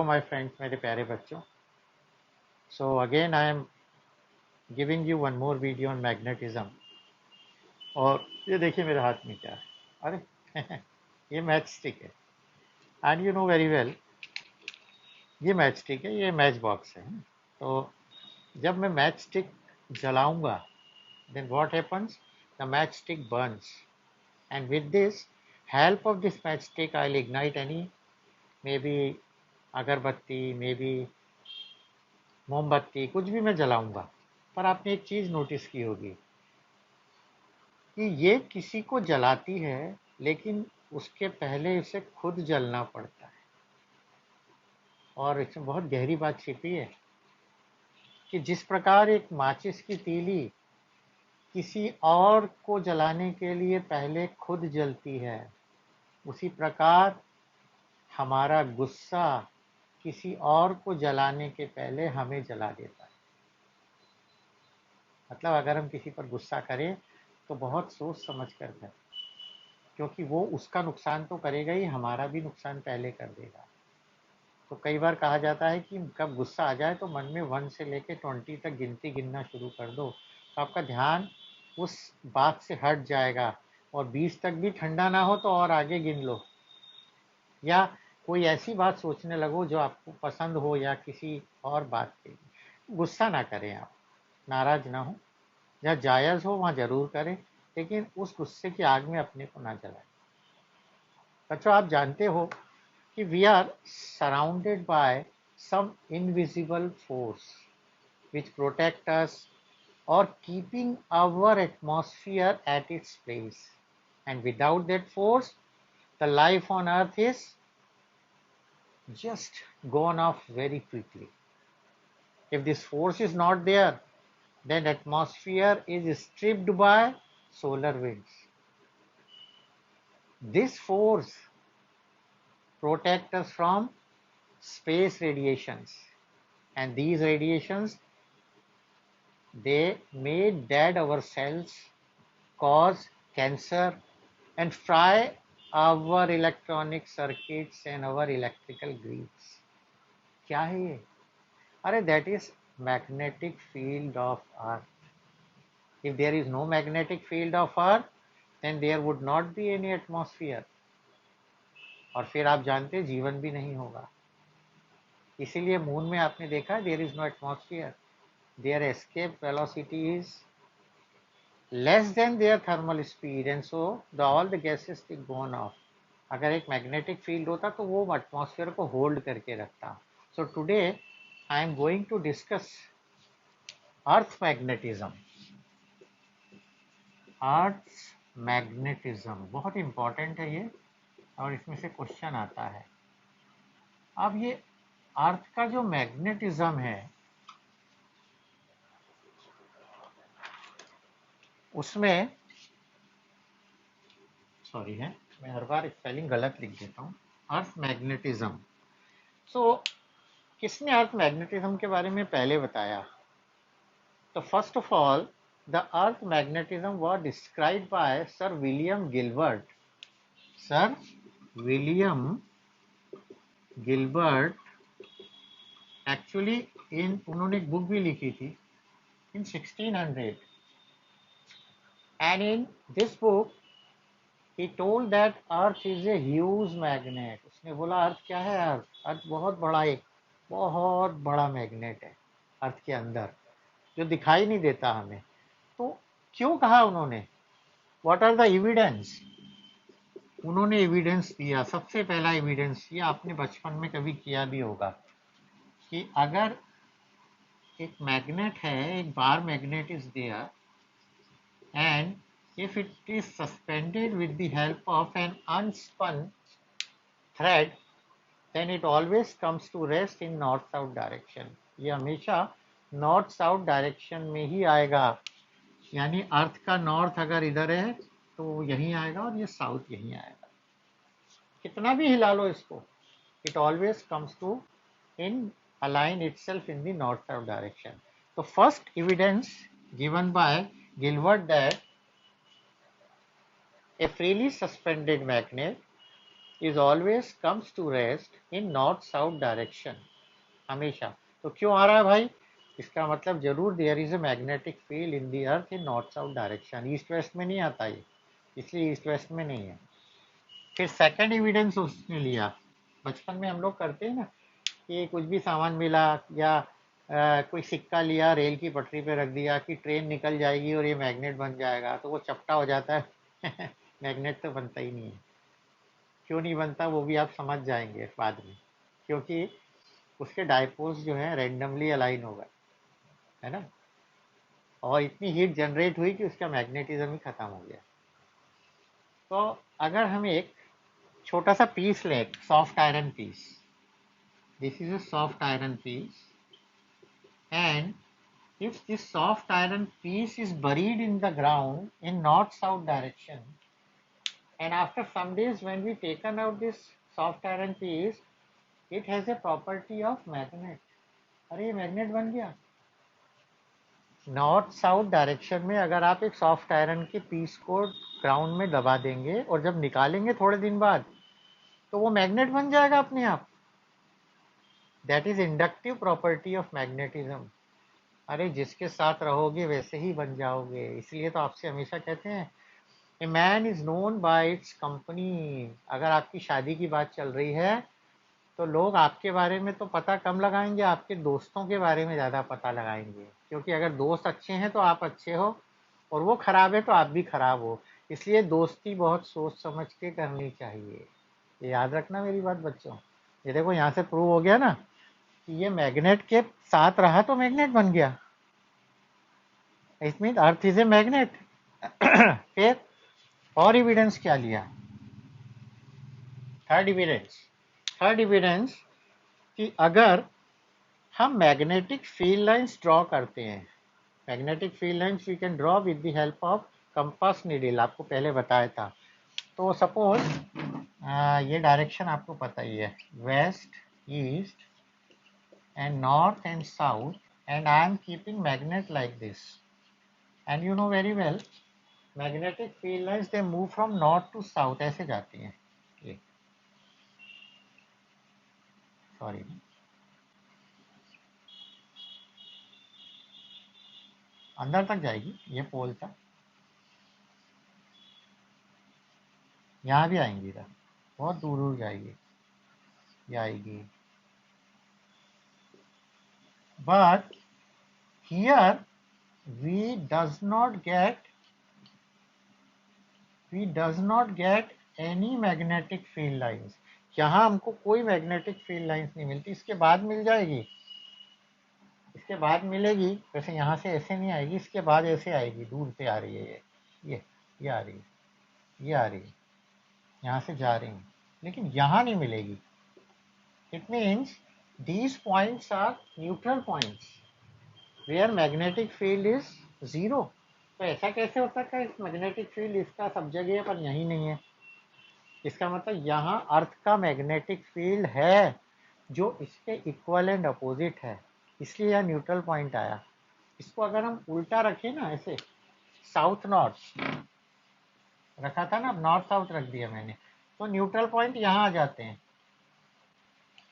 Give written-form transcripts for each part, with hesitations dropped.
My friends, मेरे प्यारे बच्चों। So again I am giving you one more video on magnetism. और ये देखिए मेरे हाथ में क्या है। अरे ये मैच स्टिक है। And you know very well, ये मैच स्टिक है, ये मैच बॉक्स है। तो जब मैं मैच स्टिक जलाऊंगा, then what happens, the match stick burns, and with this help of this match stick I will ignite any, maybe अगरबत्ती, may be मोमबत्ती, कुछ भी मैं जलाऊंगा। पर आपने एक चीज नोटिस की होगी कि ये किसी को जलाती है, लेकिन उसके पहले इसे खुद जलना पड़ता है। और इसमें बहुत गहरी बात छिपी है कि जिस प्रकार एक माचिस की तीली किसी और को जलाने के लिए पहले खुद जलती है, उसी प्रकार हमारा गुस्सा किसी और को जलाने के पहले हमें जला देता है। मतलब अगर हम किसी पर गुस्सा करें तो बहुत सोच समझ कर करें, क्योंकि वो उसका नुकसान तो करेगा ही, हमारा भी नुकसान पहले कर देगा। तो कई बार कहा जाता है कि कब गुस्सा आ जाए तो मन में 1 से लेके 20 तक गिनती गिनना शुरू कर दो, तो आपका ध्यान उस बात से हट जाएगा। और 20 तक भी ठंडा ना हो तो और आगे गिन लो, या कोई ऐसी बात सोचने लगो जो आपको पसंद हो, या किसी और बात के लिए। गुस्सा ना करें आप, नाराज ना हो, जहाँ जायज़ हो वहाँ जरूर करें, लेकिन उस गुस्से की आग में अपने को ना जलाएं। बच्चों, आप जानते हो कि we are surrounded by some invisible force which protect us or keeping our atmosphere at its place, and without that force the life on earth is just gone off very quickly. If this force is not there, then atmosphere is stripped by solar winds. This force protect us from space radiations, and these radiations, they may dead our cells, cause cancer, and fry our electronic circuits and our electrical grids. क्या है ये? अरे that is magnetic field of earth. If there is no magnetic field of earth, then there would not be any atmosphere. और फिर आप जानते हैं जीवन भी नहीं होगा। इसीलिए मून में आपने देखा, there is no atmosphere. Their escape velocity is less than their thermal speed, and so all the gases get gone off. अगर एक मैग्नेटिक फील्ड होता तो वो एटमॉस्फेयर को होल्ड करके रखता। So today I am going to discuss earth magnetism. Earth magnetism बहुत important है ये, और इसमें से क्वेश्चन आता है। अब ये अर्थ का जो मैग्नेटिज्म है, उसमें सॉरी है, मैं हर बार स्पेलिंग गलत लिख देता हूँ। अर्थ मैग्नेटिज्म। सो किसने अर्थ मैग्नेटिज्म के बारे में पहले बताया? तो first of all, the earth magnetism was described bye sir William Gilbert. Sir William Gilbert actually उन्होंने एक बुक भी लिखी थी इन 1600, and in this book he told that earth is a huge magnet. उसने बोला अर्थ क्या है? अर्थ बहुत बड़ा, एक बहुत बड़ा मैग्नेट है अर्थ के अंदर, जो दिखाई नहीं देता हमें। तो क्यों कहा उन्होंने? What are the evidence? उन्होंने एविडेंस दिया। सबसे पहला एविडेंस ये आपने बचपन में कभी किया भी होगा कि अगर एक मैग्नेट है, एक बार magnet is there, and if it is suspended with the help of an unspun thread, then it always comes to rest in north south direction. ये हमेशा नॉर्थ साउथ डायरेक्शन में ही आएगा। यानी अर्थ का नॉर्थ अगर इधर है तो यहीं आएगा, और ये साउथ यहीं आएगा। कितना भी हिला लो इसको, it always comes to in align itself in the north south direction. The first evidence given by Gilbert that a freely suspended magnet is always comes to rest in north south direction, हमेशा। तो क्यों आ रहा है भाई? इसका मतलब जरूर there is a magnetic field in the earth in north south direction. East west में नहीं आता ये, इसलिए ईस्ट वेस्ट में नहीं है। फिर सेकंड एविडेंस उसने लिया, बचपन में हम लोग करते हैं ना कि कुछ भी सामान मिला या कोई सिक्का लिया, रेल की पटरी पे रख दिया कि ट्रेन निकल जाएगी और ये मैग्नेट बन जाएगा, तो वो चपटा हो जाता है मैग्नेट तो बनता ही नहीं है। क्यों नहीं बनता वो भी आप समझ जाएंगे बाद में, क्योंकि उसके डायपोल्स जो है रेंडमली अलाइन हो गए, है ना, और इतनी हीट जनरेट हुई कि उसका मैग्नेटिज्म ही खत्म हो गया। तो अगर हम एक छोटा सा पीस लें, soft iron piece, this is a soft iron piece, and if this soft iron piece is buried in the ground in north south direction, and after some days when we taken out this soft iron piece, it has a property of magnet। अरे ये magnet बन गया। North south direction में अगर आप एक soft iron के piece को ग्राउंड में दबा देंगे और जब निकालेंगे थोड़े दिन बाद, तो वो मैग्नेट बन जाएगा अपने आप। That is inductive property of magnetism. अरे जिसके साथ रहोगे वैसे ही बन जाओगे। इसलिए तो आपसे हमेशा कहते हैं a man is known by it's company. अगर आपकी शादी की बात चल रही है तो लोग आपके बारे में तो पता कम लगाएंगे, आपके दोस्तों के बारे में ज़्यादा पता लगाएंगे, क्योंकि अगर दोस्त अच्छे हैं तो आप अच्छे हो, और वो खराब है तो आप भी खराब हो। इसलिए दोस्ती बहुत सोच समझ के करनी चाहिए। ये याद रखना मेरी बात बच्चों। ये देखो यहाँ से प्रूव हो गया ना कि ये मैग्नेट के साथ रहा तो मैग्नेट बन गया। It mean earth is a magnet. फिर और एविडेंस क्या लिया? थर्ड एविडेंस कि अगर हम मैग्नेटिक फील्ड लाइंस ड्रॉ करते हैं, magnetic field lines we can draw with the help of compass needle, आपको पहले बताया था। तो सपोज ये डायरेक्शन आपको पता ही है, west, east and north and south, and I am keeping magnet like this, and you know very well magnetic field lines they move from north to south, ऐसे जाती हैं। ये सॉरी, अंदर तक जाएगी ये पोल तक, यहाँ भी आएंगी इधर, बहुत दूर दूर जाएगी, ये आएगी। But here we does not get any magnetic field lines। यहाँ हमको कोई मैग्नेटिक फील्ड लाइंस नहीं मिलती। इसके बाद मिल जाएगी, इसके बाद मिलेगी, वैसे यहाँ से ऐसे नहीं आएगी, इसके बाद ऐसे आएगी, दूर से आ रही है ये आ रही है, ये आ रही है, यहाँ से जा रही है, लेकिन यहाँ नहीं मिलेगी। It means these points are neutral points where magnetic field is zero। तो ऐसा कैसे हो सकता है इस मैग्नेटिक फील्ड इसका सब जगह है पर यहीं नहीं है? इसका मतलब यहाँ अर्थ का मैग्नेटिक फील्ड है जो इसके इक्वल एंड अपोजिट है, इसलिए यह न्यूट्रल पॉइंट आया। इसको अगर हम उल्टा रखें ना, ऐसे साउथ नॉर्थ रखा था ना, नॉर्थ साउथ रख दिया मैंने, तो न्यूट्रल पॉइंट यहाँ आ जाते हैं,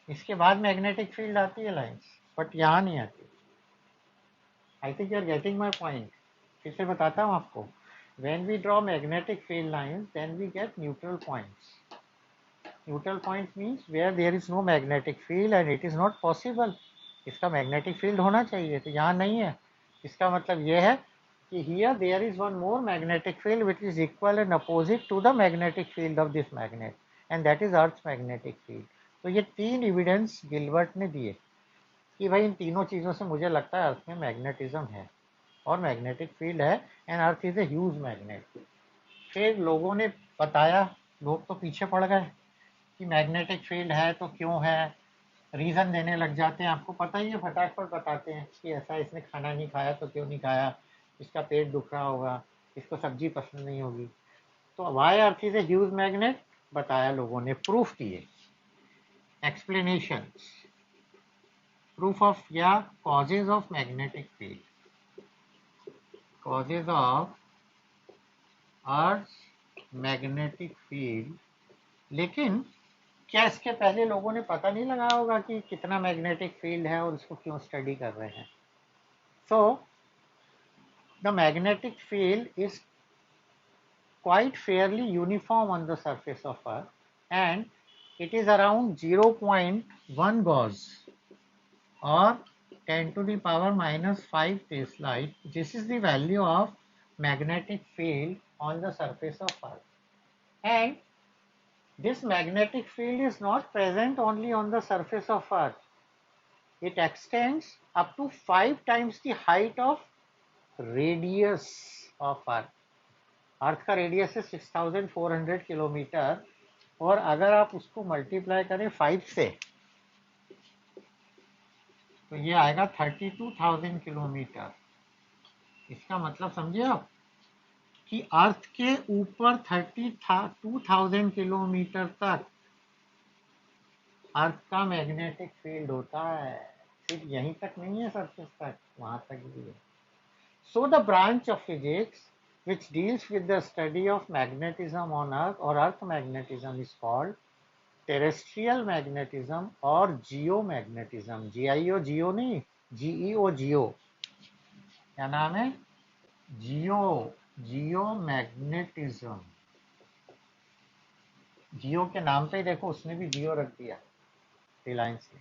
इसके बाद मैग्नेटिक फील्ड आती है लाइंस, बट यहाँ नहीं आती। I think you are getting my point. फिर से बताता हूँ आपको, when we draw magnetic field lines then we get neutral points। neutral points means where there is no magnetic field and it is not possible। इसका magnetic field होना चाहिए, तो यहाँ नहीं है। इसका मतलब यह है कि here there is one more magnetic field which is equal and opposite to the magnetic field of this magnet, and that is Earth's magnetic field। तो ये तीन एविडेंस गिलबर्ट ने दिए कि भाई इन तीनों चीज़ों से मुझे लगता है अर्थ में मैग्नेटिज्म है और मैग्नेटिक फील्ड है, and earth is a huge magnet. फिर लोगों ने बताया, लोग तो पीछे पड़ गए कि मैग्नेटिक फील्ड है तो क्यों है, रीज़न देने लग जाते हैं। आपको पता ही है, फटाफट बताते हैं कि ऐसा इसने खाना नहीं खाया तो क्यों नहीं खाया, इसका पेट दुख रहा होगा, इसको सब्जी पसंद नहीं होगी। तो why earth is a huge magnet बताया लोगों ने, प्रूफ किए, एक्सप्लेनेशन, प्रूफ ऑफ या causes of magnetic field, causes of Earth's magnetic field। लेकिन क्या इसके पहले लोगों ने पता नहीं लगाया होगा कि कितना मैग्नेटिक फील्ड है और इसको क्यों स्टडी कर रहे हैं? So the magnetic field is quite fairly uniform on the surface of Earth, and it is around 0.1 Gauss or 10 to the power minus 5 Tesla. This is the value of magnetic field on the surface of Earth. And this magnetic field is not present only on the surface of Earth. It extends up to 5 times the height of radius of Earth. अर्थ का radius है 6400 kilometre, और अगर आप उसको multiply करें 5 से तो ये आएगा 32,000 किलोमीटर। इसका मतलब समझे आप कि अर्थ के ऊपर 32,000 किलोमीटर तक अर्थ का मैग्नेटिक फील्ड होता है। सिर्फ यहीं तक नहीं है, सरफेस तक, वहां तक भी है। So the branch of physics which deals with the study of magnetism on Earth or Earth magnetism is called terrestrial magnetism or geomagnetism। GIO जियो नहीं, GEO जियो। क्या नाम है? जियो, जियोमैग्नेटिज्म। जियो के नाम पे ही देखो, उसने भी जियो रख दिया रिलायंस ने।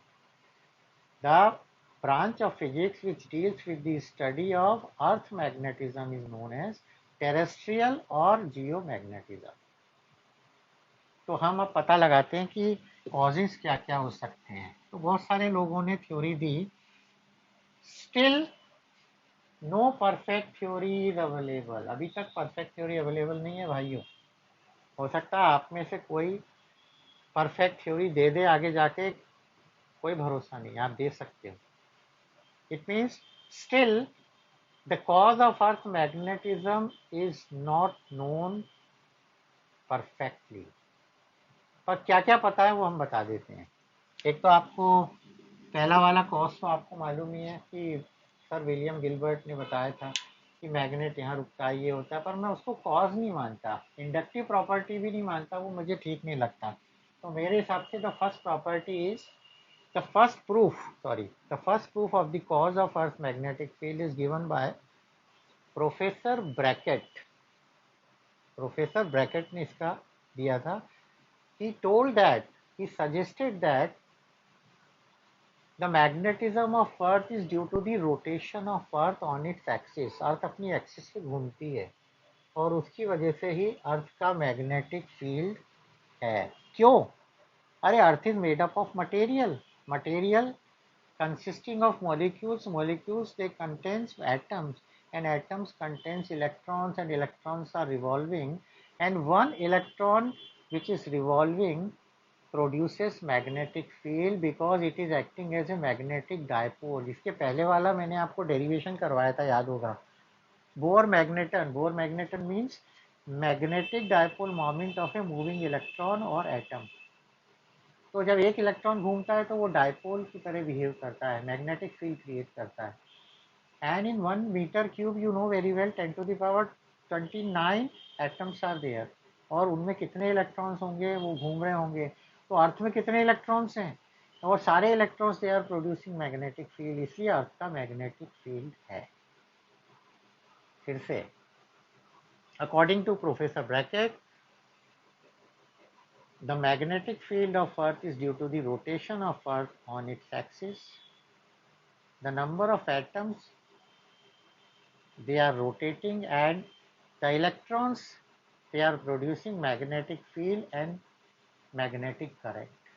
The branch of physics which deals with the study of earth magnetism is known as terrestrial or geomagnetism। तो हम अब पता लगाते हैं कि कॉजेस क्या क्या हो सकते हैं। तो बहुत सारे लोगों ने थ्योरी दी, still no perfect theory is available. अभी तक परफेक्ट थ्योरी अवेलेबल नहीं है भाइयों। हो सकता है आप में से कोई परफेक्ट थ्योरी दे दे आगे जाके, कोई भरोसा नहीं, आप दे सकते हो। It means still the cause of earth magnetism is not known perfectly. पर क्या क्या पता है वो हम बता देते हैं। एक तो आपको पहला वाला कॉज तो आपको मालूम ही है कि सर विलियम गिलबर्ट ने बताया था कि मैग्नेट यहाँ रुकता है, ये होता है, पर मैं उसको कॉज नहीं मानता, इंडक्टिव प्रॉपर्टी भी नहीं मानता, वो मुझे ठीक नहीं लगता। तो मेरे हिसाब से the first property is the first proof the first proof of the cause of earth magnetic field is given by professor bracket. Professor bracket ने इसका दिया था। he told that he suggested that the magnetism of earth is due to the rotation of earth on its axis। अर्थ अपनी axis पे घूमती है और उसकी वजह से ही अर्थ का मैग्नेटिक फील्ड है। क्यों? अरे earth is made up of material, material consisting of molecules they contains atoms, and atoms contains electrons, and electrons are revolving, and one electron which is revolving produces magnetic field because it is acting as a magnetic dipole। इसके पहले वाला मैंने आपको derivation करवाया था, याद होगा। Bore magneton, bore magneton means magnetic dipole moment of a moving electron और एटम। तो जब एक इलेक्ट्रॉन घूमता है तो वो डायपोल की तरह बिहेव करता है, मैग्नेटिक फील्ड क्रिएट करता है। And in 1 metre cube you know very well 10 to the power 29 atoms are there, और उनमें कितने इलेक्ट्रॉन्स होंगे, वो घूम रहे होंगे। तो अर्थ में कितने इलेक्ट्रॉन्स हैं, और सारे electrons they are producing magnetic field, इसलिए अर्थ का मैग्नेटिक फील्ड है। फिर से according to professor Blackett, the magnetic field of earth is due to the rotation of earth on its axis, the number of atoms they are rotating, and the electrons they are producing magnetic field and magnetic current,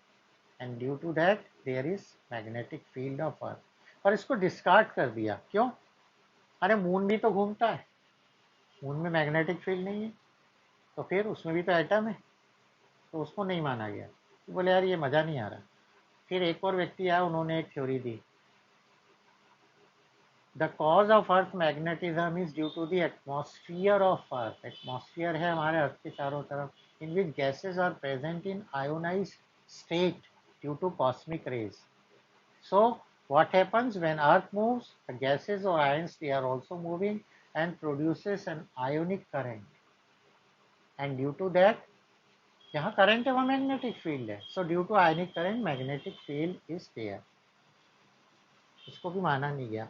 and due to that there is magnetic field of earth। पर इसको discard कर दिया, क्यों? अरे moon भी तो घूमता है, मून में मैग्नेटिक फील्ड नहीं है, तो फिर उसमें भी तो एटम है, तो उसको नहीं माना गया। तो बोले यार ये मज़ा नहीं आ रहा। फिर एक और व्यक्ति आया, उन्होंने एक थ्योरी दी, the cause of earth magnetism is due to the atmosphere of earth. Atmosphere है हमारे अर्थ के चारों तरफ, in which gases are present in ionize state due to cosmic rays. So what happens when earth moves, the gases or ions they are also moving and produces an ionic current, and due to that यहाँ current है वहाँ magnetic field है, so due to ionic current magnetic field is there. इसको भी माना नहीं गया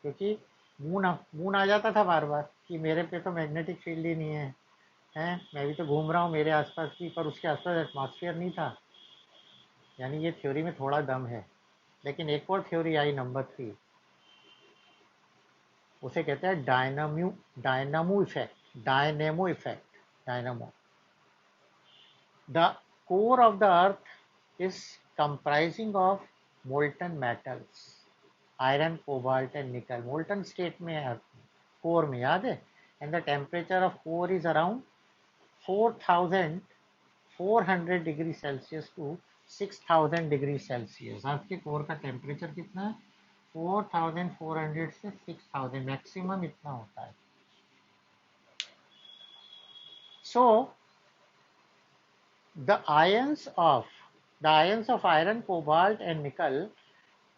क्योंकि मून आ जाता था बार बार कि मेरे पे तो मैग्नेटिक फील्ड ही नहीं है, हैं मैं भी तो घूम रहा हूँ मेरे आसपास की, पर उसके आसपास एटमॉस्फेयर नहीं था। यानी ये थ्योरी में थोड़ा दम है। लेकिन एक और थ्योरी आई नंबर 3, उसे कहते हैं dynamo effect. Dynamo effect, dynamo. The core of the earth is comprising of molten metals, iron, cobalt and nickel. Molten state में है core में, याद है? And the temperature of core is around 4,400 degree Celsius to 6,000 degree Celsius. अर्थ के core का temperature कितना है? 4,400 से 6,000, मैक्सिमम इतना होता है। So the ions of iron, cobalt and nickel,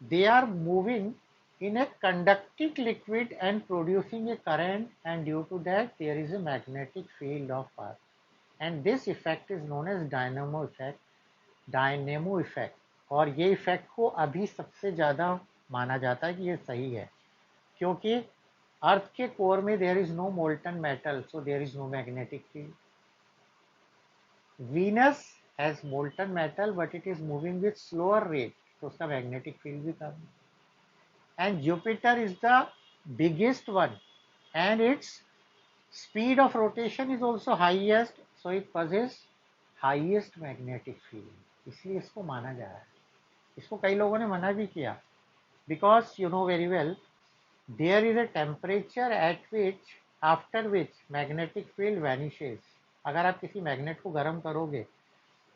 they are moving in a conducting liquid and producing a current, and due to that there is a magnetic field of earth, and this effect is known as dynamo effect, dynamo effect. और ये effect को अभी सबसे ज़्यादा माना जाता है कि ये सही है, क्योंकि अर्थ के कोर में there is no molten metal, so there is no magnetic field. Venus has molten metal but it is moving with slower rate, तो उसका मैग्नेटिक फील्ड भी कम है। And Jupiter is the biggest one, and its speed of rotation is also highest, so it possesses highest magnetic field, इसलिए इसको माना जा रहा है। इसको कई लोगों ने मना भी किया, because you know very well there is a temperature at which after which magnetic field vanishes। अगर आप किसी मैग्नेट को गर्म करोगे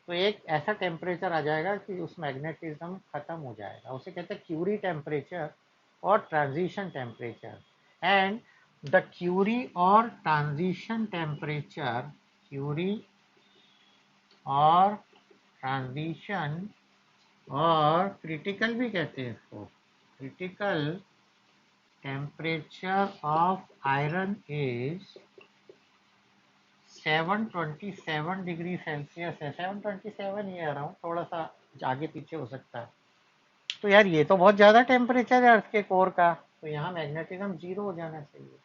तो एक ऐसा टेम्परेचर आ जाएगा कि उस मैग्नेटिज्म खत्म हो जाएगा, उसे कहते हैं क्यूरी टेम्परेचर और transition temperature. And the Curie और ट्रांजिशन टेम्परेचर, क्यूरी और ट्रांजिशन और क्रिटिकल भी कहते हैं इसको, critical temperature of iron is 727 degree Celsius है। 727 ही आ रहा हूँ, थोड़ा सा आगे पीछे हो सकता है। तो यार ये तो बहुत ज़्यादा टेम्परेचर है अर्थ के कोर का, तो यहाँ मैग्नेटिज्म जीरो हो जाना चाहिए।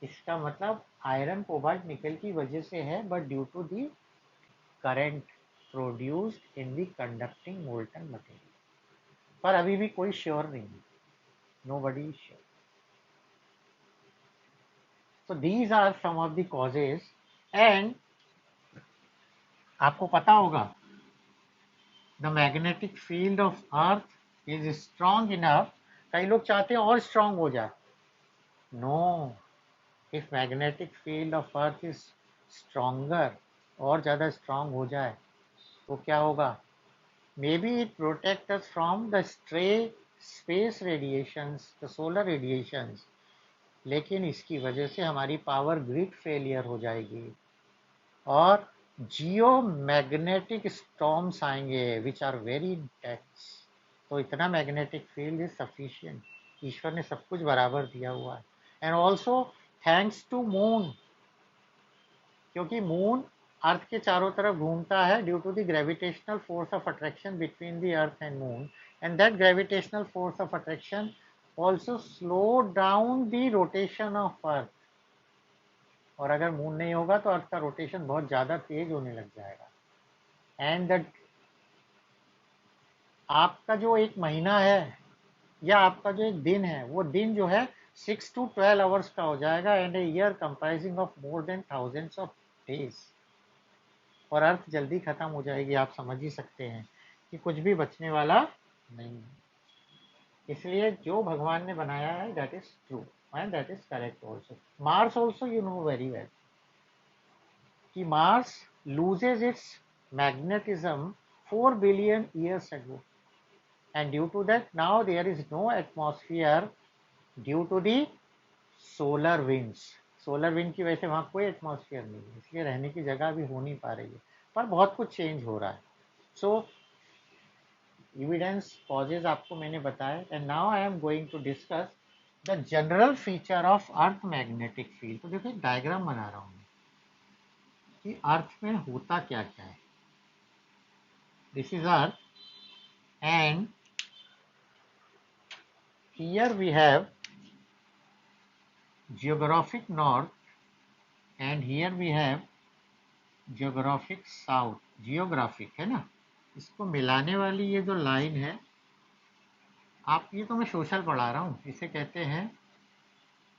इसका मतलब आयरन कोबाल्ट निकल की वजह से है, but due to the current produced in the conducting molten material. पर अभी भी कोई श्योर नहीं है, nobody is sure. So these are some of the causes. And आपको पता होगा the magnetic field of earth is strong enough. कई लोग चाहते हैं और स्ट्रॉन्ग हो जाए। No, if magnetic field of earth is stronger, और ज़्यादा स्ट्रॉन्ग हो जाए तो क्या होगा? May be it protect us from the stray space radiations, the solar radiations, लेकिन इसकी वजह से हमारी पावर ग्रिड फेलियर हो जाएगी और जियो मैग्नेटिक स्टॉर्म्स आएंगे विच आर वेरी इंटेंस। तो इतना मैग्नेटिक फील्ड इज सफिशिएंट, ईश्वर ने सब कुछ बराबर दिया हुआ है। And also thanks to moon, क्योंकि मून अर्थ के चारों तरफ घूमता है due to the gravitational force of attraction between the earth and moon, and that gravitational force of attraction also slow down the rotation of earth. और अगर moon नहीं होगा तो अर्थ का रोटेशन बहुत ज़्यादा तेज होने लग जाएगा। एंड दैट आपका जो एक महीना है या आपका जो एक दिन है, वो दिन जो है 6 to 12 आवर्स का हो जाएगा, and a year comprising of more than thousands of days. और अर्थ जल्दी खत्म हो जाएगी, आप समझ ही सकते हैं कि कुछ भी बचने वाला नहीं। इसलिए जो भगवान ने बनाया है that is true and that is correct also. Mars also you know very well कि Mars loses its magnetism 4 billion years ago, and due to that now there is no atmosphere due to the solar winds। Solar wind की वजह से वहाँ कोई atmosphere नहीं है, इसलिए रहने की जगह भी हो नहीं पा रही है, पर बहुत कुछ चेंज हो रहा है। सो एविडेंस कॉजेज आपको मैंने बताया, and now I am going to discuss the general feature of earth magnetic field. तो देखो एक डायग्राम बना रहा हूँ कि अर्थ में होता क्या क्या है। This is earth and here we have geographic north and here we have geographic south. Geographic है ना, इसको मिलाने वाली ये जो लाइन है, आप ये तो मैं सोशल पढ़ा रहा हूँ, इसे कहते हैं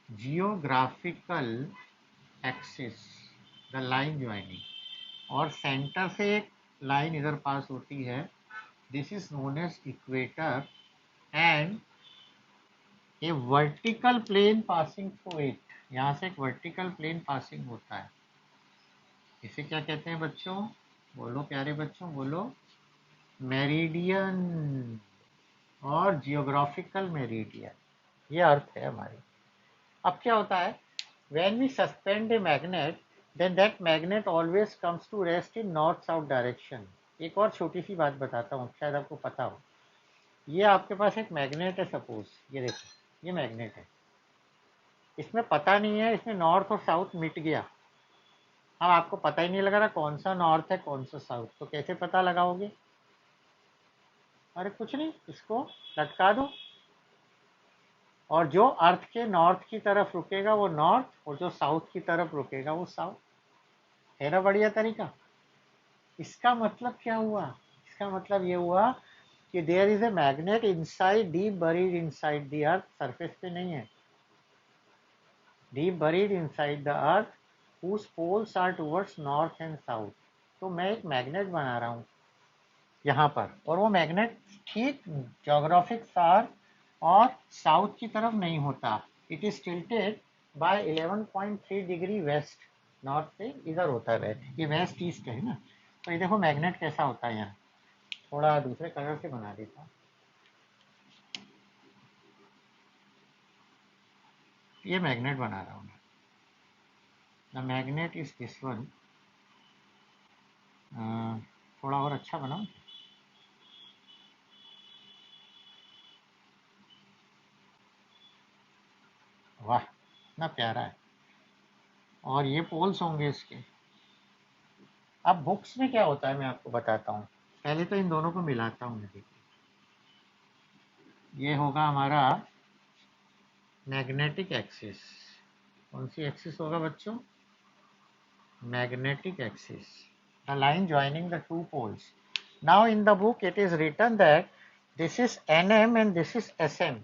geographical axis, the line joining. और सेंटर से एक लाइन इधर पास होती है, this is known as equator and a vertical plane passing through it. यहाँ से एक वर्टिकल प्लेन पासिंग होता है, इसे क्या कहते हैं बच्चों? बोलो प्यारे बच्चों, बोलो। मेरिडियन और जियोग्राफिकल मेरिडियन, ये अर्थ है हमारी। अब क्या होता है, when we suspend a magnet then that magnet always comes to rest in north south direction. एक और छोटी सी बात बताता हूँ, शायद आपको पता हो। ये आपके पास एक मैग्नेट है, सपोज ये देखो, ये मैग्नेट है, इसमें पता नहीं है, इसमें नॉर्थ और साउथ मिट गया। अब आपको पता ही नहीं लग रहा कौन सा नॉर्थ है कौन सा साउथ, तो कैसे पता लगाओगे? अरे कुछ नहीं, इसको लटका दो और जो अर्थ के नॉर्थ की तरफ रुकेगा वो नॉर्थ और जो साउथ की तरफ रुकेगा वो साउथ। है ना बढ़िया तरीका? इसका मतलब क्या हुआ? इसका मतलब ये हुआ कि there is a magnet inside, deep buried inside the earth, surface पे नहीं है, deep buried inside the earth whose poles are towards north and south। तो मैं एक मैग्नेट बना रहा हूँ यहाँ पर, और वो मैग्नेट ठीक ज्योग्राफिक सार और साउथ की तरफ नहीं होता, it is tilted by 11.3 degree west, north से इधर होता है, ये वेस्ट ईस्ट है ना। तो ये देखो मैग्नेट कैसा होता है, यहाँ थोड़ा दूसरे कलर से बना देता हूँ। ये मैग्नेट बना रहा हूँ मैं, the magnet is this one. थोड़ा और अच्छा बनाऊँ? वाह इतना प्यारा है, और ये पोल्स होंगे इसके। अब बुक्स में क्या होता है मैं आपको बताता हूँ, पहले तो इन दोनों को मिलाता हूँ मैं। देखिए ये होगा हमारा मैग्नेटिक एक्सिस। कौन सी एक्सिस होगा बच्चों? Magnetic axis, the line joining the two poles. Now in the book it is written that this is NM and this is SM।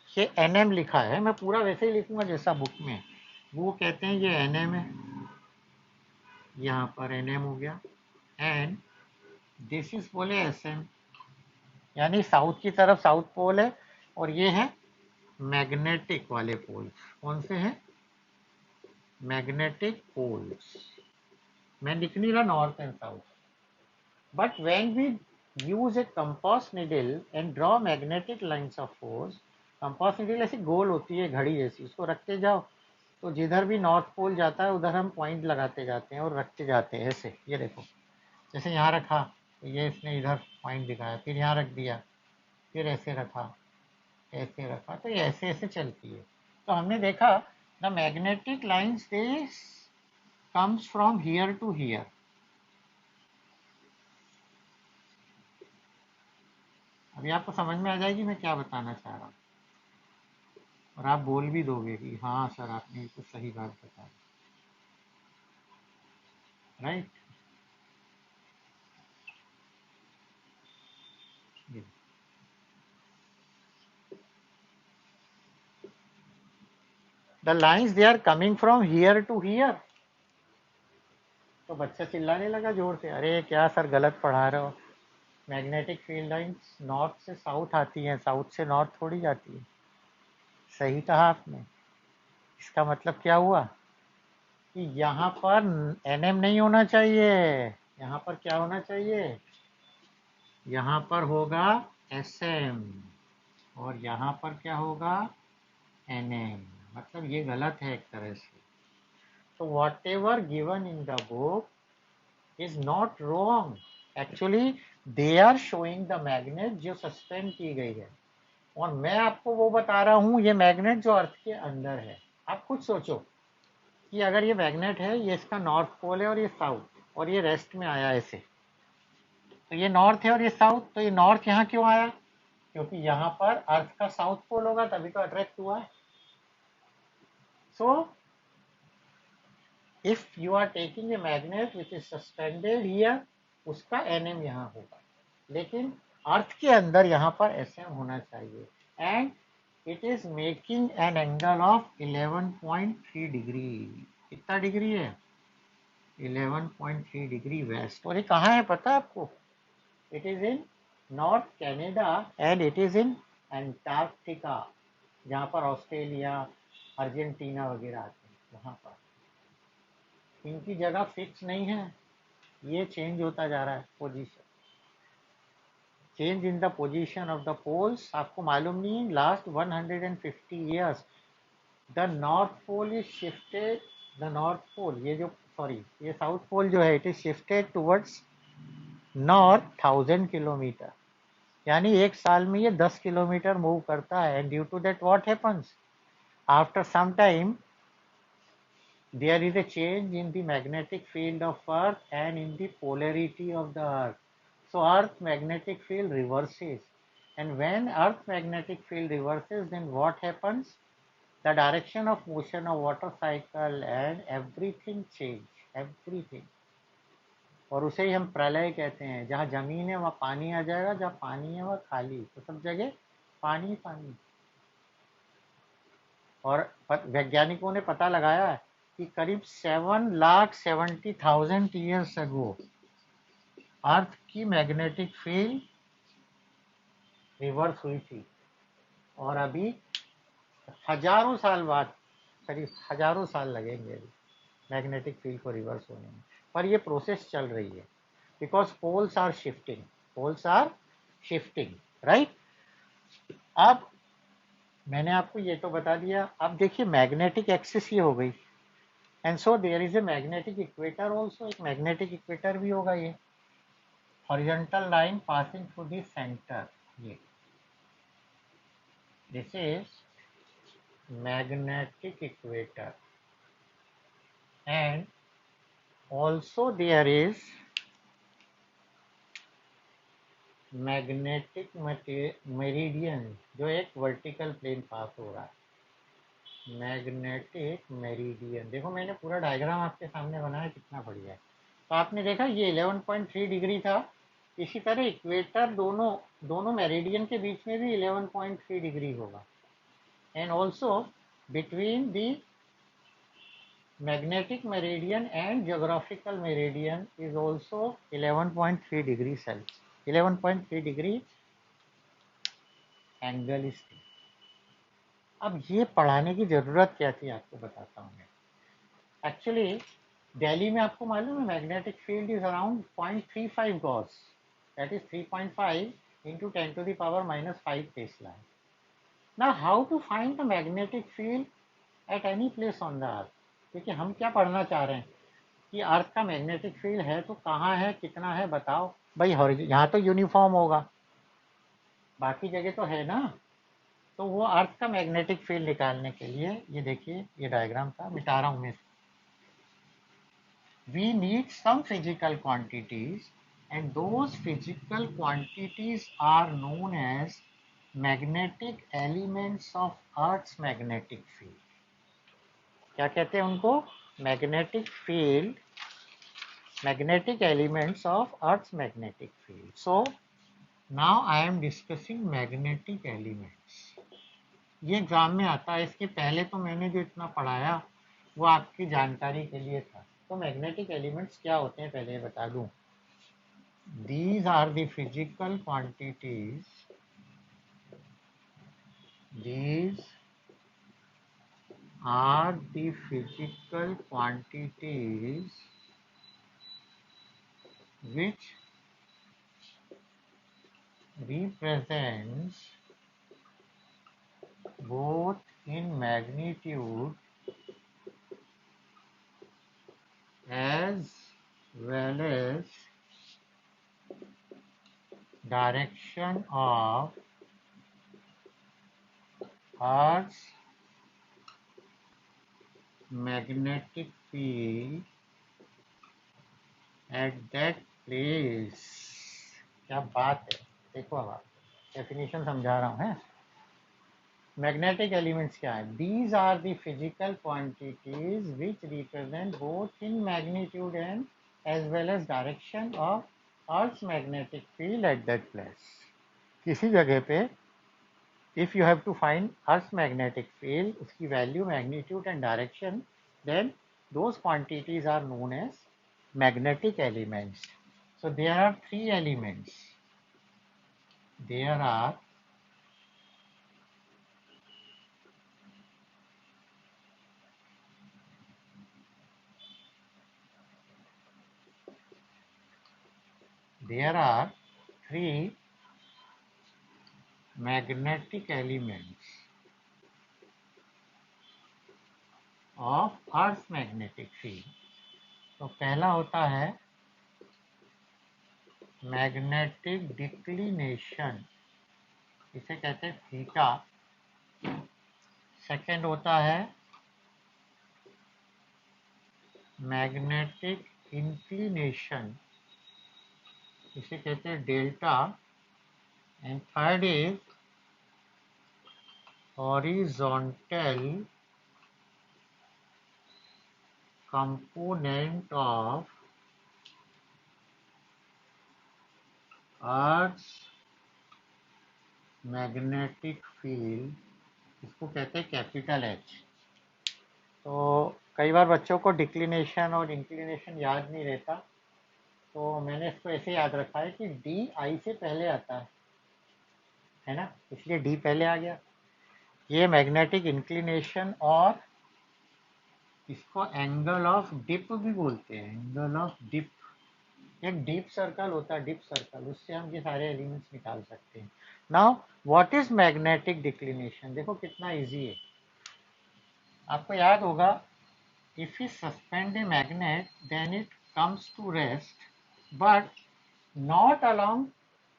ये NM लिखा है, मैं पूरा वैसे ही लिखूंगा जैसा बुक में। वो कहते हैं ये NM है, यहाँ पर NM हो गया, एंड दिस इज बोले SM, यानी साउथ की तरफ साउथ पोल है, और ये है मैग्नेटिक वाले पोल्स। कौन से हैं? Magnetic poles. मैं लिख नहीं रहा north and south, but when we use a compass needle and draw magnetic lines of force, compass needle ऐसी गोल होती है घड़ी जैसी, उसको रखते जाओ तो जिधर भी नॉर्थ पोल जाता है उधर हम पॉइंट लगाते जाते हैं और रखते जाते हैं ऐसे। ये देखो, जैसे यहाँ रखा तो ये इसने इधर पॉइंट दिखाया, फिर यहाँ रख दिया, फिर ऐसे रखा, ऐसे रखा, तो ये ऐसे ऐसे चलती है। तो हमने देखा the magnetic lines they comes from here to here. अभी आपको समझ में आ जाएगी मैं क्या बताना चाह रहा हूँ, और आप बोल भी दोगे कि हाँ सर आपने बिल्कुल सही बात बताई, right. The lines they are coming from here to here. तो बच्चा चिल्लाने लगा जोर से, अरे क्या सर गलत पढ़ा रहे हो, मैग्नेटिक फील्ड लाइंस नॉर्थ से साउथ आती हैं, साउथ से नॉर्थ थोड़ी जाती है। सही कहा आपने। इसका मतलब क्या हुआ कि यहाँ पर NM नहीं होना चाहिए, यहाँ पर क्या होना चाहिए? यहाँ पर होगा SM, और यहाँ पर क्या होगा? NM। मतलब ये गलत है एक तरह से। तो whatever given in the book is not wrong, actually they are showing the magnet जो सस्पेंड की गई है, और मैं आपको वो बता रहा हूँ ये मैग्नेट जो अर्थ के अंदर है। आप खुद सोचो, कि अगर ये मैग्नेट है, ये इसका नॉर्थ पोल है और ये साउथ, और ये रेस्ट में आया ऐसे, तो ये नॉर्थ है और ये साउथ, तो ये नॉर्थ यहाँ क्यों आया? क्योंकि यहाँ पर अर्थ का साउथ पोल होगा, तभी तो अट्रैक्ट हुआ है। So if you are taking a magnet which is suspended here, उसका एनएम यहाँ होगा, लेकिन अर्थ के अंदर यहाँ पर एसएम होना चाहिए, and it is making an angle of 11.3 degree. कितना डिग्री है? 11.3 डिग्री वेस्ट। और ये कहाँ है पता है आपको? It is in north Canada and it is in Antarctica, जहाँ पर ऑस्ट्रेलिया, अर्जेंटीना वगैरह आते हैं, वहाँ पर। इनकी जगह फिक्स नहीं है, ये चेंज होता जा रहा है position, change in the position of the poles. आपको मालूम नहीं है, last 150 years the north pole is shifted, the north pole, ये जो सॉरी ये साउथ पोल जो है, it is shifted towards north 1000 kilometre, यानी एक साल में ये 10 किलोमीटर मूव करता है। And due to that what happens, after some time there is a change in the magnetic field of earth and in the polarity of the earth. So earth magnetic field reverses, and when earth magnetic field reverses, then what happens? The direction of motion of water cycle and everything change, everything. और उसे ही हम प्रलय कहते हैं। जहाँ जमीन है वहाँ पानी आ जाएगा, जहाँ पानी है वहाँ खाली, तो सब जगह पानी पानी। और वैज्ञानिकों ने पता लगाया है कि करीब 7,70,000 ईयर्स अगो अर्थ की मैग्नेटिक फील्ड रिवर्स हुई थी, और अभी हजारों साल बाद, करीब हजारों साल लगेंगे मैग्नेटिक फील्ड को रिवर्स होने में। पर ये प्रोसेस चल रही है, because poles are shifting, poles are shifting, right. अब मैंने आपको ये तो बता दिया। अब देखिए मैग्नेटिक एक्सिस ये हो गई, and so there is a magnetic equator also, एक मैग्नेटिक इक्वेटर भी होगा, ये horizontal line passing through the centre, ये this is magnetic equator, and also there is magnetic meridian, जो एक वर्टिकल प्लेन पास हो रहा है, मैग्नेटिक मेरिडियन। देखो मैंने पूरा डायग्राम आपके सामने बनाया, कितना बढ़िया है। तो आपने देखा ये 11.3 डिग्री था, इसी तरह इक्वेटर दोनों मेरिडियन के बीच में भी 11.3 डिग्री होगा, and also between the magnetic meridian and geographical meridian is also 11.3 degree Celsius, 11.3 degree angle is. अब ये पढ़ाने की जरूरत क्या थी आपको बताता हूँ मैं। एक्चुअली दिल्ली में आपको मालूम है magnetic field is around 0.35 Gauss, that is 3.5 into 10 to the power minus 5 Tesla. Now how to find the magnetic field at any place on the earth? क्योंकि हम क्या पढ़ना चाह रहे हैं कि अर्थ का मैग्नेटिक फील्ड है तो कहाँ है, कितना है, बताओ भाई। यहाँ तो यूनिफॉर्म होगा, बाकी जगह तो है ना। तो वो अर्थ का मैग्नेटिक फील्ड निकालने के लिए, ये देखिए ये डायग्राम था, मिटा रहा हूँ मैं। We need some physical quantities, and those physical quantities are known as magnetic elements of Earth's magnetic field. क्या कहते हैं उनको? Magnetic field, magnetic elements of Earth's magnetic field. So now I am discussing magnetic elements. ये exam में आता है, इसके पहले तो मैंने जो इतना पढ़ाया वो आपकी जानकारी के लिए था। तो मैग्नेटिक एलिमेंट्स क्या होते हैं पहले बता दूं। These are the physical quantities. These are the physical quantities which represents both in magnitude as well as direction of Earth's magnetic field at that place. क्या बात है। देखो अब आप डेफिनेशन समझा रहा हूँ है। मैग्नेटिक एलिमेंट्स क्या है? These are the physical quantities which represent both in magnitude and as well as direction of earth's magnetic field at that place. किसी जगह पे if you have to find Earth's magnetic field, उसकी value, magnitude and direction, then those quantities are known as magnetic elements. So there are three elements. There are three magnetic elements of Earth's magnetic field. तो पहला होता है magnetic declination, इसे कहते हैं theta. Second होता है मैग्नेटिक इंक्लिनेशन, इसे कहते हैं delta. And third is horizontal component of earth's magnetic field, इसको कहते हैं कैपिटल एच। तो कई बार बच्चों को डिक्लिनेशन और इंक्लिनेशन याद नहीं रहता, तो मैंने इसको ऐसे याद रखा है कि डी आई से पहले आता है ना, इसलिए डी पहले आ गया। ये मैग्नेटिक इंक्लिनेशन, और इसको एंगल ऑफ डिप भी बोलते हैं, एंगल ऑफ डिप। एक डीप सर्कल होता है, डिप सर्कल, उससे हम ये सारे एलिमेंट्स निकाल सकते हैं। Now what is magnetic declination? देखो कितना इजी है, आपको याद होगा, if you suspend a magnet then it comes to rest but not along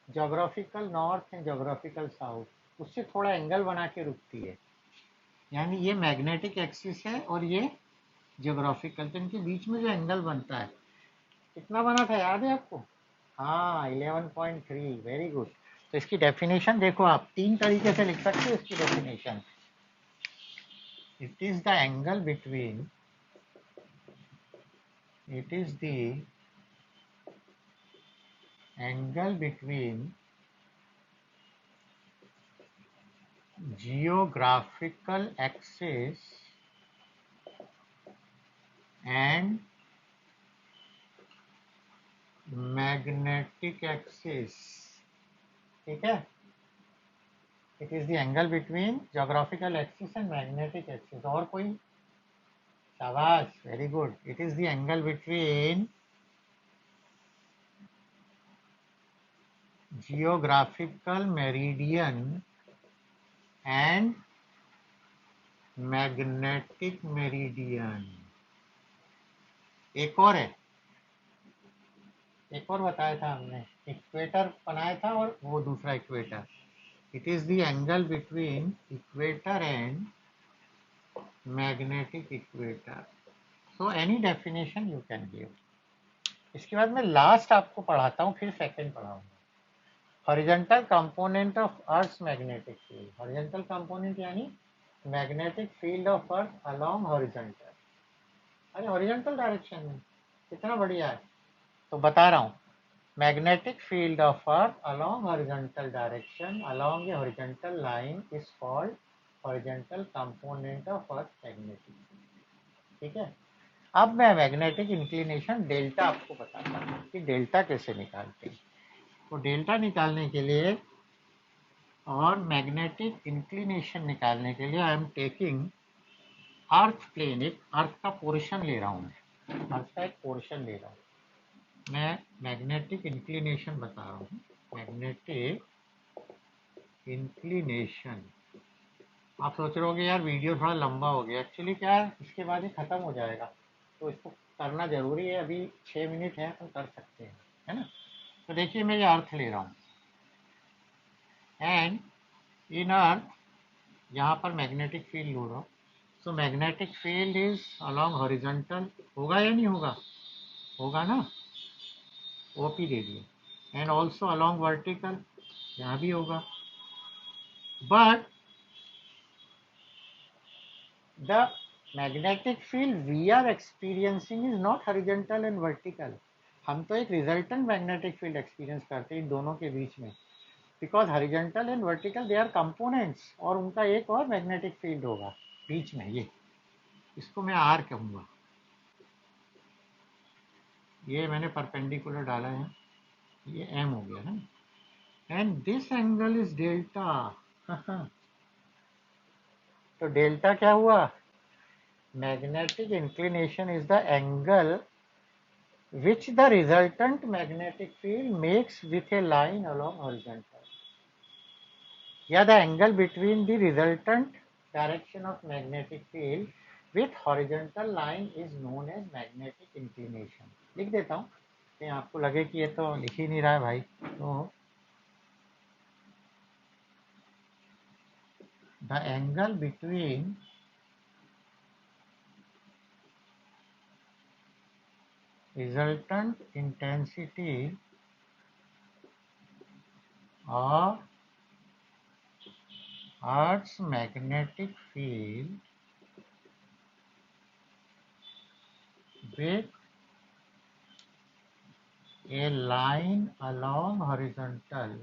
geographical north and geographical south, उससे थोड़ा एंगल बना के रुकती है। यानी ये मैग्नेटिक एक्सिस है और ये जोग्राफिकल, तो इनके बीच में जो एंगल बनता है कितना बना था, याद है आपको? हाँ, 11.3। Very good. तो इसकी डेफिनेशन देखो, आप तीन तरीके से लिख सकते हो इसकी definition. It is the angle between, it is the angle between geographical axis and magnetic axis। ठीक है, it is the angle between geographical axis and magnetic axis. और कोई? शाबाश, very good. It is the angle between geographical meridian and magnetic meridian. एक और है, एक और बताया था हमने, इक्वेटर बनाया था और वो दूसरा equator. It is the angle between equator and magnetic equator. So any definition you can give. इसके बाद मैं लास्ट आपको पढ़ाता हूँ, फिर सेकंड पढ़ाऊंगा। Horizontal component of earth's magnetic field. Horizontal component यानी magnetic field of earth along horizontal, अरे हॉरिजॉन्टल डायरेक्शन में। कितना बढ़िया है। तो बता रहा हूँ, magnetic field of earth along horizontal direction along a horizontal line is called horizontal component of earth magnetic field। ठीक है, अब मैं मैग्नेटिक इंक्लिनेशन डेल्टा आपको बताता हूँ कि डेल्टा कैसे निकालते हैं। तो डेल्टा निकालने के लिए और मैग्नेटिक इंक्लिनेशन निकालने के लिए I am taking earth plane, एक अर्थ का पोर्शन ले रहा हूँ, मैं अर्थ का एक पोर्शन ले रहा हूँ। मैं मैग्नेटिक इंक्लिनेशन बता रहा हूँ, मैग्नेटिक इंक्लिनेशन। आप सोच रहे होगे यार वीडियो थोड़ा लंबा हो गया, एक्चुअली क्या है, इसके बाद ही ख़त्म हो जाएगा, तो इसको करना ज़रूरी है। अभी 6 मिनट है तो कर सकते हैं, है ना। तो देखिए मैं ये अर्थ ले रहा हूँ, एंड इन अर्थ यहाँ पर मैग्नेटिक फील्ड लो रहा हूँ, so magnetic field is along horizontal, होगा या नहीं होगा? होगा ना, ओपी दे दिए। एंड ऑल्सो अलोंग वर्टिकल, यहाँ भी होगा। But the magnetic field we are experiencing is not horizontal and vertical. हम तो एक रिजल्टेंट मैग्नेटिक फील्ड एक्सपीरियंस करते हैं इन दोनों के बीच में, because horizontal and vertical they are components, और उनका एक और मैग्नेटिक फील्ड होगा बीच में। ये इसको मैं आर कहूँगा, ये मैंने परपेंडिकुलर डाला है, ये एम हो गया ना। And this angle is delta. तो डेल्टा क्या हुआ? Magnetic inclination is the angle which the resultant magnetic field makes with a line along horizontal, या the angle between the resultant direction of magnetic field with horizontal line is known as magnetic inclination। लिख देता हूँ कि आपको लगे कि ये तो लिख ही नहीं रहा है भाई। तो the angle between resultant intensity of Earth's magnetic field with a line along horizontal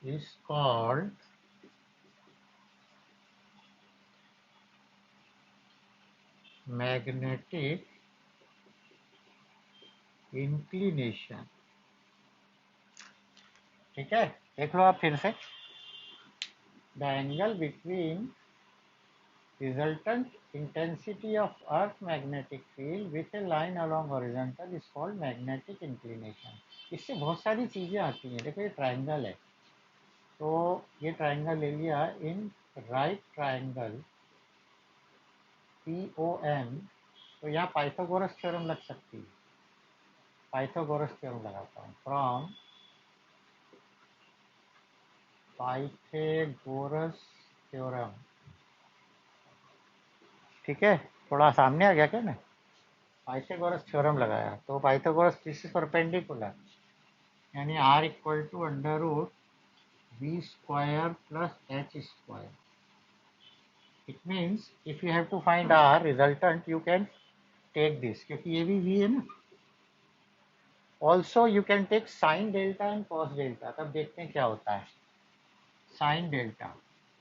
is called magnetic inclination। ठीक है, देख लो आप फिर से। The angle between resultant intensity of earth magnetic field with a line along horizontal is called magnetic inclination। इससे बहुत सारी चीजें आती हैं। देखो ये ट्रायंगल है, तो ये ट्रायंगल ले लिया इन राइट ट्रायंगल POM, तो यहाँ पाइथागोरस थ्योरम लग सकती है। पाइथागोरस थ्योरम लगाता हूँ, फ्रॉम पाइथागोरस थ्योरम। ठीक है, थोड़ा सामने आ गया क्या? मैं पाइथागोरस थ्योरम लगाया, तो पाइथागोरस दिस इज परपेंडिकुलर, यानी r equal to under root v square plus h square. It means if you have to find r resultant you can take this, क्योंकि ये भी v है ना। Also you can take sine delta and cos delta, तब देखते हैं क्या होता है। साइन डेल्टा,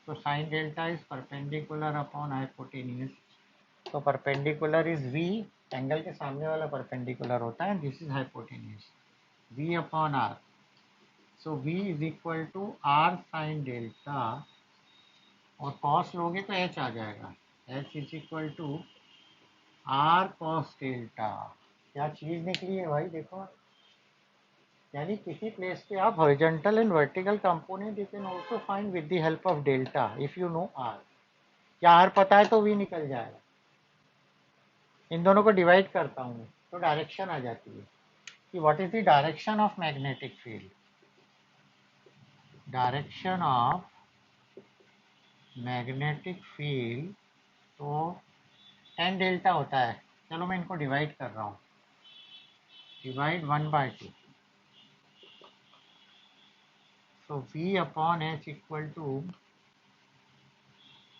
तो sine delta is perpendicular upon hypotenuse, तो परपेंडिकुलर इज v, एंगल के सामने वाला परपेंडिकुलर होता है, this is hypotenuse, v upon r। So v is equal to r sine delta, और cos लोगे तो h आ जाएगा, h is equal to r cos delta. क्या चीज निकली है भाई, देखो। यानी किसी प्लेस पे आप horizontal and vertical component you can also find with the help of delta if you know r। क्या r पता है तो v निकल जाएगा। इन दोनों को डिवाइड करता हूँ तो डायरेक्शन आ जाती है कि what is the direction of magnetic field. Direction of magnetic field तो tan डेल्टा होता है। चलो मैं इनको डिवाइड कर रहा हूँ, divide 1/2। So v upon h equal to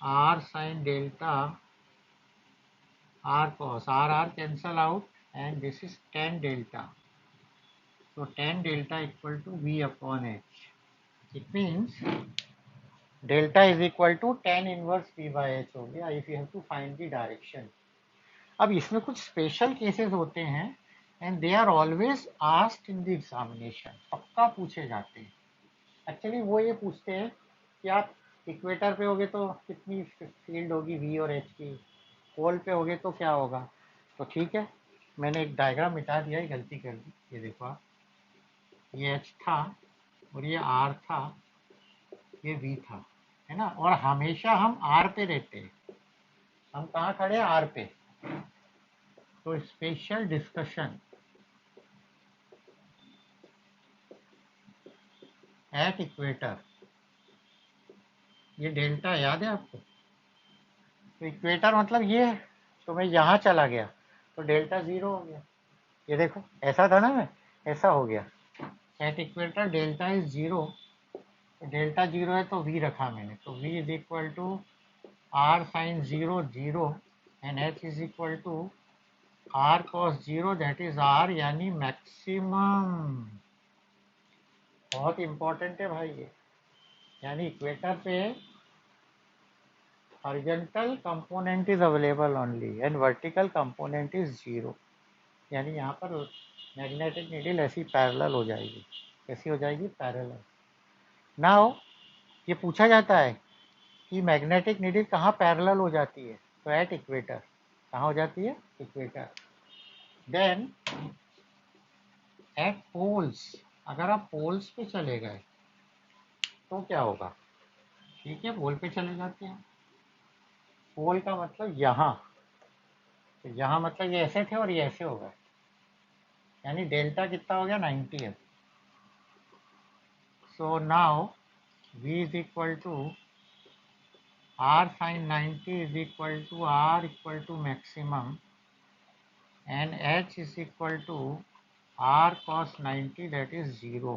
r sin delta r cos, r cancel out, and this is tan delta, so tan delta equal to v upon h। it means delta is equal to tan inverse v by h हो गया if you have to find the direction। अब इसमें कुछ special cases होते हैं and they are always asked in the examination, पक्का पूछे जाते हैं। एक्चुअली वो ये पूछते हैं कि आप इक्वेटर पे होगे तो कितनी फील्ड होगी v और h की, पोल पे होगे तो क्या होगा। तो ठीक है, मैंने एक डायग्राम मिटा दिया है, गलती कर दी। ये देखो आप, ये h था और ये r था, ये v था, है ना। और हमेशा हम r पे रहते हैं, हम कहाँ खड़े हैं, r पे। तो स्पेशल डिस्कशन एट इक्वेटर, ये डेल्टा याद है आपको, तो इक्वेटर मतलब ये है, तो मैं यहाँ चला गया तो डेल्टा 0 हो गया। ये देखो ऐसा था ना, मैं ऐसा हो गया। At equator delta is 0, delta 0 है तो v रखा मैंने, तो v is equal to r sine 0 0 and h is equal to r cos 0 that is r, यानी मैक्सिमम। बहुत इंपॉर्टेंट है भाई ये, यानी इक्वेटर पे horizontal component is available only and vertical component is 0, यानी यहाँ पर मैग्नेटिक नीडल ऐसी पैरेलल हो जाएगी। कैसी हो जाएगी? पैरेलल। नाउ ये पूछा जाता है कि मैग्नेटिक नीडल कहाँ पैरेलल हो जाती है, तो एट इक्वेटर। कहाँ हो जाती है? इक्वेटर। देन एट पोल्स, अगर आप पोल्स पे चले गए तो क्या होगा? ठीक है, पोल पे चले जाते हैं। पोल का मतलब यहाँ, तो यहाँ मतलब ये ऐसे थे और ये ऐसे हो गए, यानी डेल्टा कितना हो गया? 90 है। So now v is equal to r sin 90 is equal to r equal to maximum and h is equal to r cos 90 that is 0,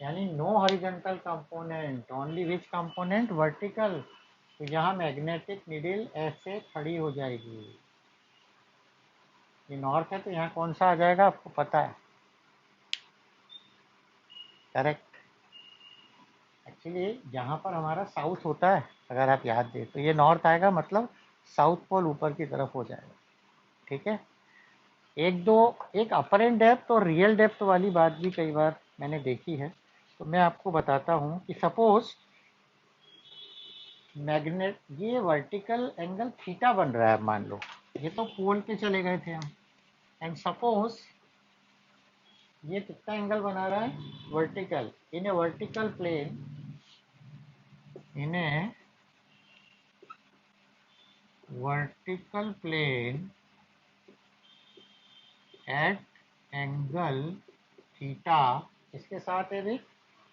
यानी no horizontal component, only which component? Vertical. तो यहाँ magnetic needle ऐसे खड़ी हो जाएगी। ये north है तो यहाँ कौन सा आ जाएगा आपको पता है? करेक्ट। एक्चुअली यहाँ पर हमारा साउथ होता है, अगर आप याद दें तो ये नॉर्थ आएगा, मतलब साउथ पोल ऊपर की तरफ हो जाएगा। ठीक है। एक अपरेंट डेप्थ और रियल डेप्थ वाली बात भी कई बार मैंने देखी है, तो मैं आपको बताता हूँ कि सपोज मैग्नेट, ये वर्टिकल एंगल थीटा बन रहा है, मान लो ये तो पोल पे चले गए थे हम, एंड सपोज ये कितना एंगल बना रहा है? Vertical. In a vertical plane, in a vertical plane at angle theta, इसके साथ है भी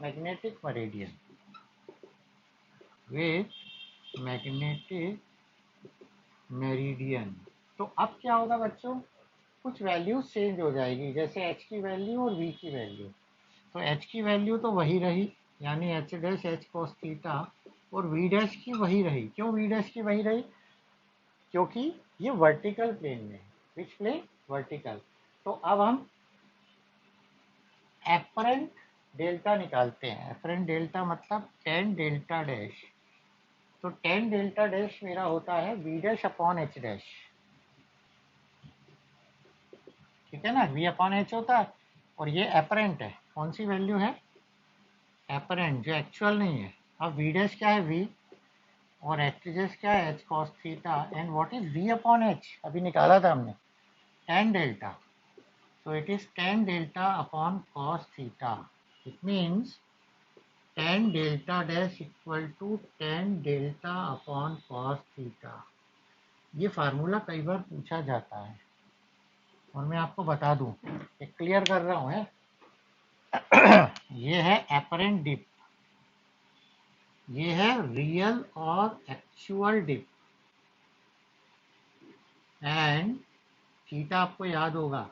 magnetic meridian, with magnetic meridian. तो अब क्या होगा बच्चों? कुछ वैल्यूज चेंज हो जाएगी, जैसे h की वैल्यू और v की वैल्यू। तो h की वैल्यू तो वही रही, यानी h dash h cos theta, और v डैश की वही रही। क्यों v डैश की वही रही? क्योंकि ये वर्टिकल प्लेन में है। विच प्लेन? वर्टिकल। तो अब हम एपरेंट डेल्टा निकालते हैं। एपरेंट डेल्टा मतलब टेन डेल्टा डैश। तो टेन डेल्टा डैश मेरा होता है v dash upon h dash. ठीक है ना, v अपॉन h होता है, और ये एपरेंट है। कौन सी वैल्यू है? एपरेंट, जो एक्चुअल नहीं है। अब v डैश क्या है? v, और h डैश क्या है? h cos theta, and what is v upon h? अभी निकाला था हमने, tan delta. So it is tan delta upon cos theta. It means tan delta dash equal to tan delta upon cos theta. ये formula कई बार पूछा जाता है और मैं आपको बता दूं, एक क्लियर कर रहा हूं है। ये है एपरेंट डिप, ये है रियल और एक्चुअल डिप, एंड थीटा आपको याद होगा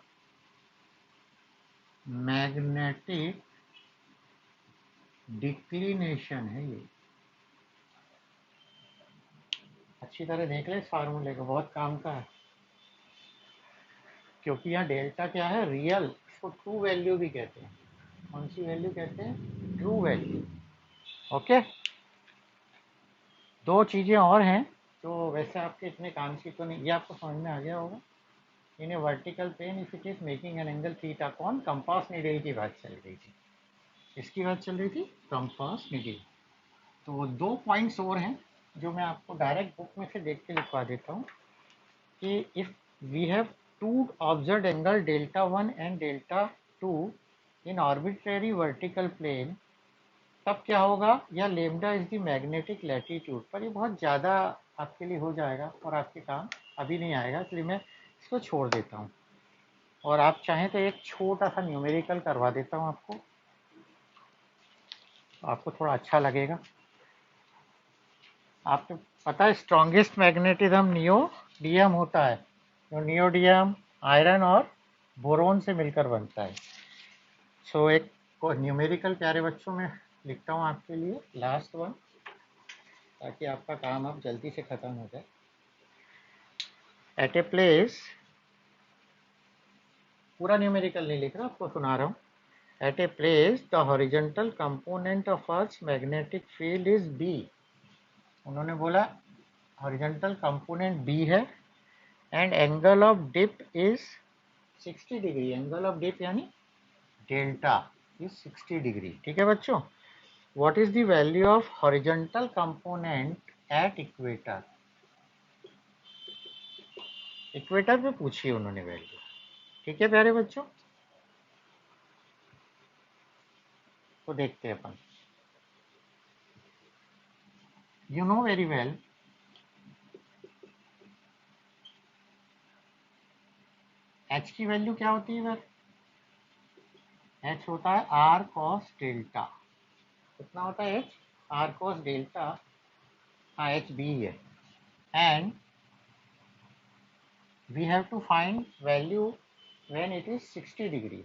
मैग्नेटिक डिक्लिनेशन है। ये अच्छी तरह देख ले इस फार्मूले को, बहुत काम का है, क्योंकि यहाँ डेल्टा क्या है? रियल। इसको ट्रू वैल्यू भी कहते हैं। कौन सी वैल्यू कहते हैं? True value. ओके। दो चीज़ें और हैं जो वैसे आपके इतने काम की तो नहीं, ये आपको समझ में आ गया होगा। In a vertical plane if it is making an angle theta, कौन? कंपास नीडल की बात चल रही थी। इसकी बात चल रही थी, कंपास नीडल। तो दो पॉइंट्स और हैं जो मैं आपको डायरेक्ट बुक में से देख के लिखवा देता हूँ कि if we have to observed angle delta 1 and delta 2 in arbitrary vertical plane, तब क्या होगा? या lambda is the magnetic latitude. पर ये बहुत ज़्यादा आपके लिए हो जाएगा और आपके काम अभी नहीं आएगा, इसलिए मैं इसको छोड़ देता हूँ। और आप चाहें तो एक छोटा सा न्यूमेरिकल करवा देता हूँ आपको, आपको थोड़ा अच्छा लगेगा। आपने पता है स्ट्रॉन्गेस्ट मैग्नेटिज्म नियोडियम होता है, जो नियोडियम आयरन और बोरोन से मिलकर बनता है। सो एक न्यूमेरिकल प्यारे बच्चों में लिखता हूँ आपके लिए, लास्ट वन, ताकि आपका काम अब जल्दी से खत्म हो जाए। एट ए प्लेस, पूरा न्यूमेरिकल नहीं लिख रहा, आपको सुना रहा हूँ। At a place the horizontal component of earth magnetic field is B. उन्होंने बोला हॉरिजॉन्टल कंपोनेंट बी है and angle of dip is 60 degree. Angle of dip यानी डेल्टा इज 60 डिग्री। ठीक है बच्चों। What is the value of horizontal component at equator. Equator पे पूछी उन्होंने वैल्यू। ठीक है प्यारे बच्चों, तो देखते हैं अपन। You know very well H की वैल्यू क्या होती है सर? एच होता है आर कॉस डेल्टा। कितना होता है एच? R cos delta. हाँ एच बी है। And we have to find value when it is 60 degree.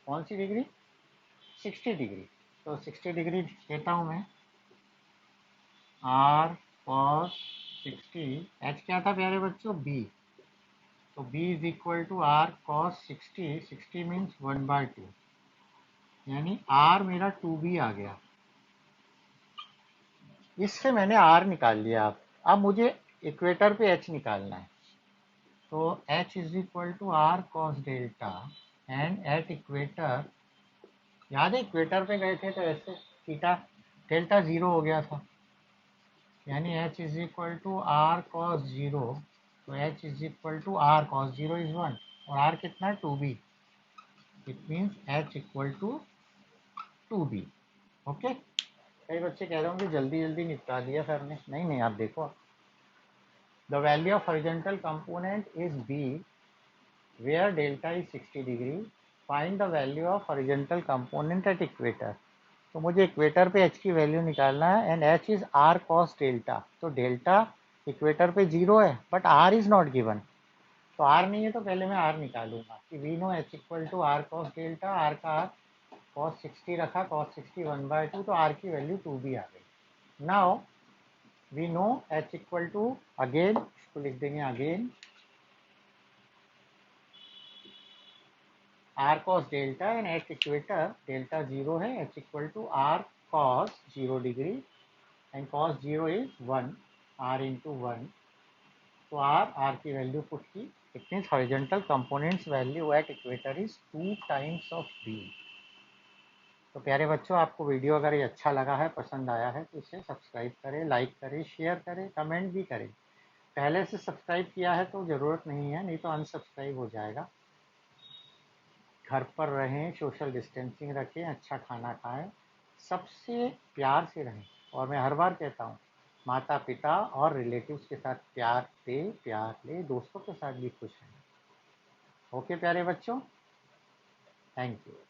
कौन सी डिग्री? 60 डिग्री। तो 60 डिग्री लेता हूँ मैं, आर कॉस 60। एच क्या था प्यारे बच्चों? बी। तो b is equal to R cos 60। 60 means 1/2, यानी r मेरा 2b आ गया। इससे मैंने r निकाल लिया। अब मुझे इक्वेटर पे h निकालना है। तो h is equal to R cos delta and at equator, याद है इक्वेटर पे गए थे तो ऐसे थीटा डेल्टा 0 हो गया था, यानी h is equal to R cos 0। तो h is equal to R cos 0 is 1 और r कितना? 2b। It means h equal to 2b। Okay. कई बच्चे कह रहे होंगे जल्दी जल्दी निपटा दिया सर ने। नहीं नहीं, आप देखो, the value of horizontal component is b where delta is 60 degree. Find the value of horizontal component at equator. तो मुझे इक्वेटर पे h की वैल्यू निकालना है and h is r cos delta. तो डेल्टा इक्वेटर पे 0 है but r is not given. तो r नहीं है तो पहले मैं r निकालूंगा कि we know h equal to R cos delta. r का r cos 60 रखा, cos 60 1/2, तो r की वैल्यू 2b आ गई। Now we know h equal to, again इसको लिख देंगे again, r cos delta and at equator delta 0 है, h equal to r cos 0 degree and cos 0 is 1, r into 1। तो r की वैल्यू पुट की। It means horizontal components value at equator is 2 times of b। तो प्यारे बच्चों, आपको video अगर ये अच्छा लगा है, पसंद आया है, तो इसे सब्सक्राइब करें, लाइक करें, शेयर करें, कमेंट भी करें। पहले से सब्सक्राइब किया है तो ज़रूरत नहीं है, नहीं तो अनसब्सक्राइब हो जाएगा। घर पर रहें, सोशल डिस्टेंसिंग रखें, अच्छा खाना खाएं, सबसे प्यार से रहें। और मैं हर बार कहता हूँ, माता पिता और रिलेटिव्स के साथ प्यार दे, प्यार ले, दोस्तों के साथ भी खुश रहें। ओके प्यारे बच्चों, थैंक यू।